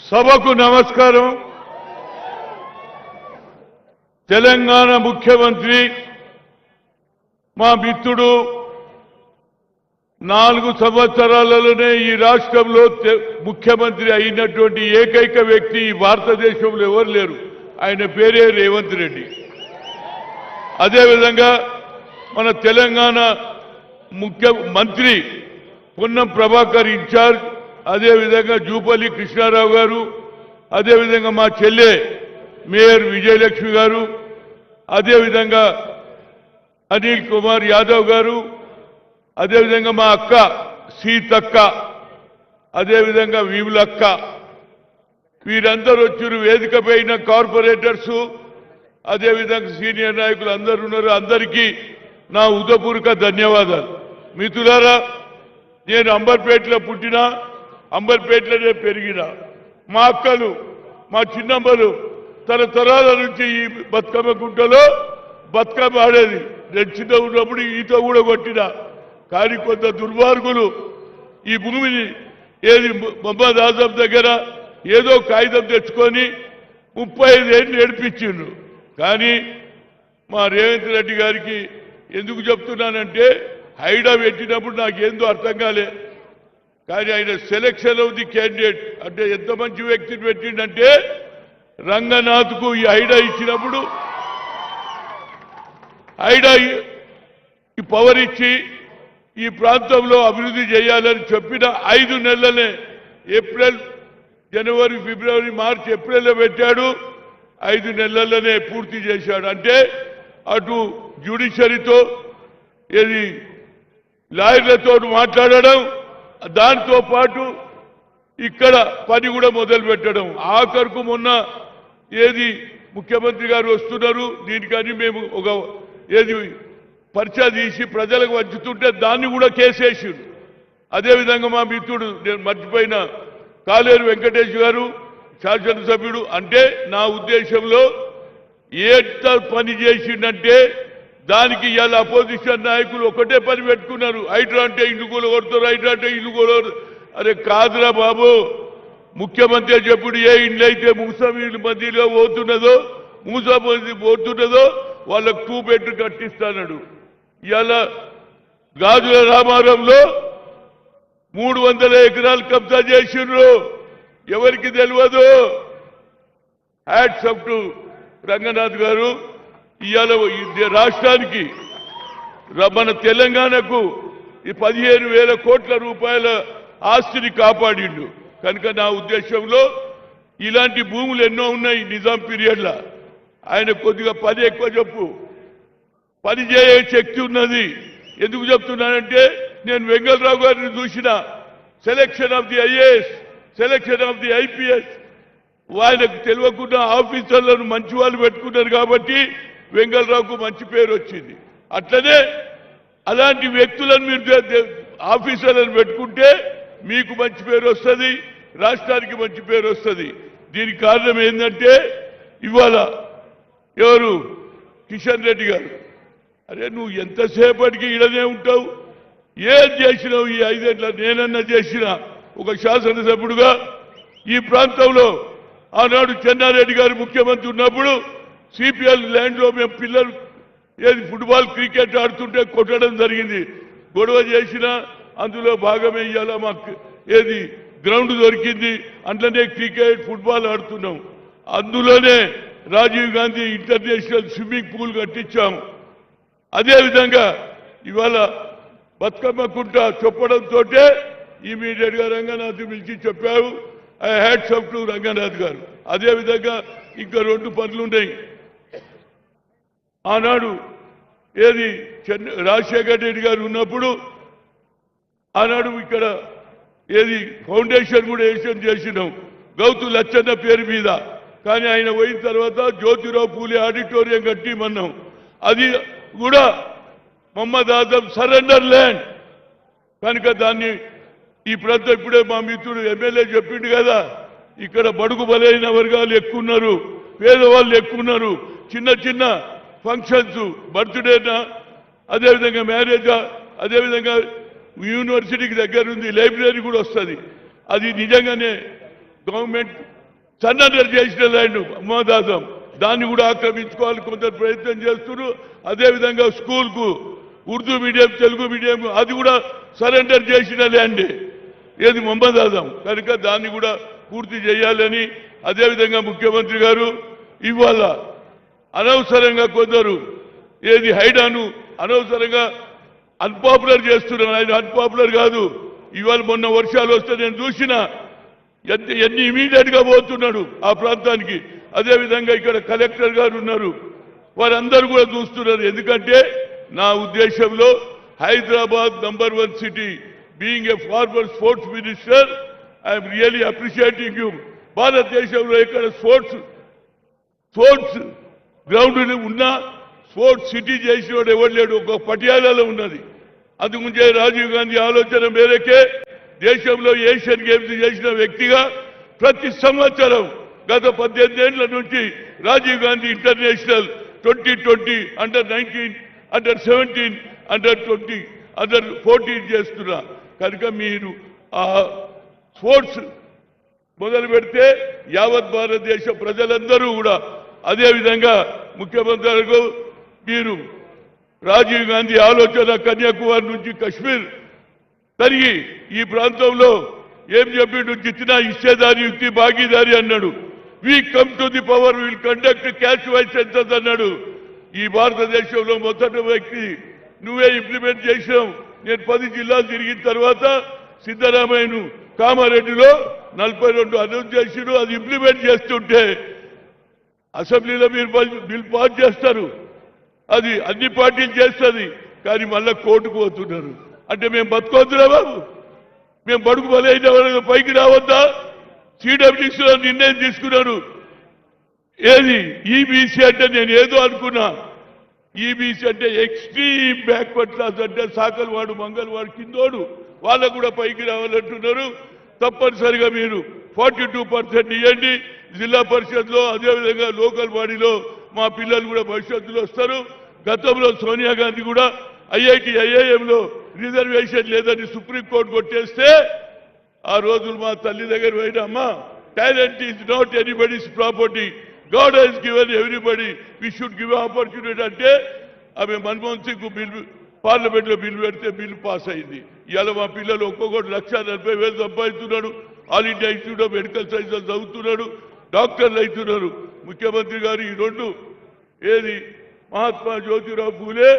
సభకు నమస్కారం. తెలంగాణ ముఖ్యమంత్రి మా మిత్రుడు 4 సంవత్సరాలలోనే ఈ రాష్ట్రంలో ముఖ్యమంత్రి అయినటువంటి ఏకైక వ్యక్తి భారతదేశంలో ఎవరు లేరు. ఆయన పేరే రేవంత్ రెడ్డి. అదేవిధంగా మన తెలంగాణ ముఖ్యమంత్రి పొన్నం ప్రభాకర్ ఇన్ఛార్జ్, అదేవిధంగా జూపల్లి కృష్ణారావు గారు, అదేవిధంగా మా చెల్లె మేయర్ విజయలక్ష్మి గారు, అదేవిధంగా అనిల్ కుమార్ యాదవ్ గారు, అదేవిధంగా మా అక్క సీతక్క, అదేవిధంగా వీవులక్క, వీరందరూ వచ్చారు. వేదిక పైన కార్పొరేటర్స్, అదేవిధంగా సీనియర్ నాయకులు అందరూ ఉన్నారు. అందరికీ నా హృదయపూర్వక ధన్యవాదాలు. మిత్రులారా, నేను అంబర్పేటలో పుట్టినా, అంబర్పేటలోనే పెరిగినా. మా అక్కలు, మా చిన్నమ్మలు తరతరాల నుంచి ఈ బతుకమ్మ గుంటలో బతుకమ్మ ఆడేది. నేను చిన్న ఉన్నప్పుడు ఈత కూడా కొట్టినా. కానీ కొంత దుర్మార్గులు ఈ భూమిని ఏది మొహమ్మద్ ఆజం దగ్గర ఏదో కాగితం తెచ్చుకొని 35 ఏళ్ళు ఏడిపించిండ్రు. కానీ మా రేవంత్ రెడ్డి గారికి ఎందుకు చెప్తున్నానంటే, హైడా పెట్టినప్పుడు నాకేందో అర్థం కాలే. కానీ ఆయన సెలెక్షన్ ఆఫ్ ది క్యాండిడేట్ అంటే ఎంత మంచి వ్యక్తిని పెట్టిండంటే, రంగనాథ్కు ఈ హైడా ఇచ్చినప్పుడు హైడా ఈ పవర్ ఇచ్చి ఈ ప్రాంతంలో అభివృద్ధి చేయాలని చెప్పిన 5 నెలలనే ఏప్రిల్, జనవరి, ఫిబ్రవరి, మార్చి, ఏప్రిల్లో పెట్టాడు. 5 నెలల్లోనే పూర్తి చేశాడు. అంటే అటు జ్యుడిషియరీతో ఏది లాయర్లతో మాట్లాడడం, దాంతో పాటు ఇక్కడ పని కూడా మొదలు పెట్టడం. ఆఖరుకు మొన్న ఏది ముఖ్యమంత్రి గారు వస్తున్నారు, దీనికని మేము ఒక ఏది పరిచయ తీసి ప్రజలకు వంచుతుంటే దాన్ని కూడా కేసేసిండు. అదేవిధంగా మా మిత్రుడు, నేను మర్చిపోయిన కాలేరు వెంకటేష్ గారు శాసనసభ్యుడు. అంటే నా ఉద్దేశంలో ఎంత పని చేసిండంటే, దానికి ఇవాళ అపోజిషన్ నాయకులు ఒకటే పని పెట్టుకున్నారు. హైడ్రా అంటే ఇల్లు కొడతారు, హైడ్రా అంటే ఇల్లు కొడతారు. అరే కాదురా బాబు, ముఖ్యమంత్రి చెప్పుడు ఏ ఇల్లు అయితే ముసలి మధ్యలో పోతున్నదో వాళ్ళకు 2 బెడ్లు కట్టిస్తాడు. ఇవాళ గాజుల రామారంలో 300 ఎకరాలు కబ్జా చేసిండ్రు. ఎవరికి తెలియదు. హ్యాట్స్ ఆఫ్ టు రంగనాథ్ గారు. ఇవాళ రాష్ట్రానికి, మన తెలంగాణకు ఈ 15,000 కోట్ల రూపాయల ఆస్తిని కాపాడిండు. కనుక నా ఉద్దేశంలో ఇలాంటి భూములు ఎన్నో ఉన్నాయి నిజాం పీరియడ్లో. ఆయన కొద్దిగా పని ఎక్కువ చెప్పు, పని చేసే శక్తి ఉన్నది. ఎందుకు చెప్తున్నానంటే, నేను వెంగళరావు గారిని చూసిన selection of the IAS, selection of the IPS, ఆయనకు తెలియకుండా ఆఫీసర్లను మంచి వాళ్ళు పెట్టుకున్నారు కాబట్టి వెంగళరావుకు మంచి పేరు వచ్చింది. అట్లనే అలాంటి వ్యక్తులను మీరు ఆఫీసర్లను పెట్టుకుంటే మీకు మంచి పేరు వస్తుంది, రాష్ట్రానికి మంచి పేరు వస్తుంది. దీనికి కారణం ఏంటంటే, ఇవాళ ఎవరు కిషన్ రెడ్డి గారు, అరే నువ్వు ఎంతసేపటికి ఇడనే ఉంటావు, ఏం చేసినావు ఈ 5 ఏళ్ళ? నేనన్నా చేసిన ఒక శాసనసభ్యుడుగా ఈ ప్రాంతంలో ఆనాడు చెన్నారెడ్డి గారు ముఖ్యమంత్రి ఉన్నప్పుడు సిపిఎల్ ల్యాండ్లో మేము పిల్లలు ఏది ఫుట్బాల్, క్రికెట్ ఆడుతుంటే కొట్టడం జరిగింది. గొడవ చేసినా అందులో భాగమే. ఇయ్యాల మాకు ఏది గ్రౌండ్ దొరికింది, అందులోనే క్రికెట్, ఫుట్బాల్ ఆడుతున్నాం. అందులోనే Rajiv Gandhi international swimming pool కట్టించాం. అదేవిధంగా ఇవాళ బతుకమ్మ కుంట చెప్పడంతో ఇమీడియట్ గా రంగనాథ్ పిలిచి చెప్పావు. I hats off to Ranganath గారు. అదేవిధంగా ఇంకా 2 పనులు ఉన్నాయి. ఆనాడు ఏది రాజశేఖర రెడ్డి గారు ఉన్నప్పుడు ఆనాడు ఇక్కడ ఏది ఫౌండేషన్ కూడా చేసినాం గౌతు లచ్చన్న పేరు మీద. కానీ ఆయన పోయిన తర్వాత జ్యోతిరావు పూలే ఆడిటోరియం కట్టిమన్నాం. అది కూడా మొహమ్మద్ ఆజం సరెండర్ ల్యాండ్ కనుక దాన్ని ఈ ప్రాంతం ఇప్పుడే మా మిత్రుడు ఎమ్మెల్యే చెప్పిండు కదా, ఇక్కడ బడుగు బలైన వర్గాలు ఎక్కువ ఉన్నారు, పేదవాళ్ళు ఎక్కువ ఉన్నారు. చిన్న చిన్న ఫంక్షన్స్, బర్త్డేనా, అదేవిధంగా మ్యారేజా, అదేవిధంగా యూనివర్సిటీకి దగ్గర ఉంది, లైబ్రరీ కూడా వస్తుంది. అది నిజంగానే గవర్నమెంట్ సన్నద్ధం చేసిన ల్యాండ్ మోదాదం దాన్ని కూడా ఆక్రమించుకోవాలి కొందరు ప్రయత్నం చేస్తున్నారు. అదేవిధంగా స్కూల్కు ఉర్దూ మీడియం తెలుగు మీడియం అది కూడా సరెండర్ చేసిన ల్యాండే ఏది మొహమ్మద్ ఆజం కనుక దాన్ని కూడా పూర్తి చేయాలని అదేవిధంగా ముఖ్యమంత్రి గారు ఇవాళ అనవసరంగా కొందరు ఏది హైడాను అనవసరంగా అన్పాపులర్ చేస్తున్నారు. ఆయన అన్పాపులర్ కాదు. ఇవాళ మొన్న వర్షాలు వస్తే నేను చూసిన ఎన్ని ఇమీడియట్ గా పోతున్నాడు ఆ ప్రాంతానికి. అదేవిధంగా ఇక్కడ కలెక్టర్ గారు ఉన్నారు, వారందరూ కూడా చూస్తున్నారు. ఎందుకంటే నా ఉద్దేశంలో Hyderabad number 1 city being a former sports minister I'm really appreciating you. భారతదేశంలో ఇక్కడ స్పోర్ట్స్ గ్రౌండ్ ఉన్నా స్పోర్ట్స్ సిటీ చేసినోడు ఎవరు లేడు. ఒక పటియాలలో ఉన్నది. అందుముందే రాజీవ్ గాంధీ ఆలోచన మేరకే దేశంలో ఏషియన్ గేమ్స్ చేసిన వ్యక్తిగా ప్రతి సంవత్సరం గత 18 ఏళ్ల నుంచి రాజీవ్ గాంధీ ఇంటర్నేషనల్ 2020 అండర్-19 అండర్-17 అండర్-20 అండర్-14 చేస్తున్నా. కనుక మీరు ఆ స్పోర్ట్స్ మొదలు పెడితే యావత్ భారతదేశ ప్రజలందరూ కూడా అదేవిధంగా ముఖ్యమంత్రులకు మీరు రాజీవ్ గాంధీ ఆలోచన కన్యాకుమారి నుంచి కశ్మీర్ తరిగి ఈ ప్రాంతంలో ఏం చెప్పిండు, జిత్నా హిస్సేదారి యుక్తి భాగీదారి అన్నాడు. We come to the power will conduct caste wise census అన్నాడు. ఈ భారతదేశంలో మొదటి వ్యక్తి నువ్వే ఇంప్లిమెంట్ చేసినావు. నేను 10 జిల్లాలు తిరిగిన తర్వాత సిద్ధరామయ్యను కామారెడ్డిలో 42 అనౌన్స్ చేసిడు. అది ఇంప్లిమెంట్ చేస్తుంటే అసెంబ్లీలో మీరు బిల్ పాస్ చేస్తారు, అది అన్ని పార్టీలు చేస్తుంది, కానీ మళ్ళా కోర్టుకు పోతున్నారు. అంటే మేము బతుకొద్దురా బాబు, మేము బడుగు బలైన వాళ్ళకి పైకి రావద్దా? సిడబ్ల్యూసీలో నిర్ణయం తీసుకున్నారు. ఏది ఈబీసీ అంటే నేను ఏదో అనుకున్నా. ఈబీసీ అంటే ఎక్స్ట్రీమ్ బ్యాక్వర్డ్ క్లాస్, అంటే సాకల్వాడు మంగళవాడు కిందోడు వాళ్ళకు కూడా పైకి రావాలంటున్నారు. తప్పనిసరిగా మీరు 42% ఇవ్వండి జిల్లా పరిషత్లో. అదేవిధంగా లోకల్ బాడీలో మా పిల్లలు కూడా భవిష్యత్తులో వస్తారు. గతంలో సోనియా గాంధీ కూడా ఐఐటి ఐఐఎంలో రిజర్వేషన్ లేదని సుప్రీంకోర్టు కొట్టేస్తే ఆ రోజులు మా తల్లి దగ్గర పోయిన అమ్మా, talent is not anybody's property, God has given everybody, we should give opportunity అంటే ఆమె మన్మోహన్ సింగ్ బిల్లు పార్లమెంట్ లో బిల్లు పెడితే బిల్లు పాస్ అయింది. ఇవాళ మా పిల్లలు ఒక్కొక్కటి 1,40,000 సంపాదిస్తున్నాడు. All India institute of medical sciences చదువుతున్నాడు, డాక్టర్లు అవుతున్నారు. ముఖ్యమంత్రి గారు ఈ రెండు ఏది మహాత్మా జ్యోతిరావు పూలే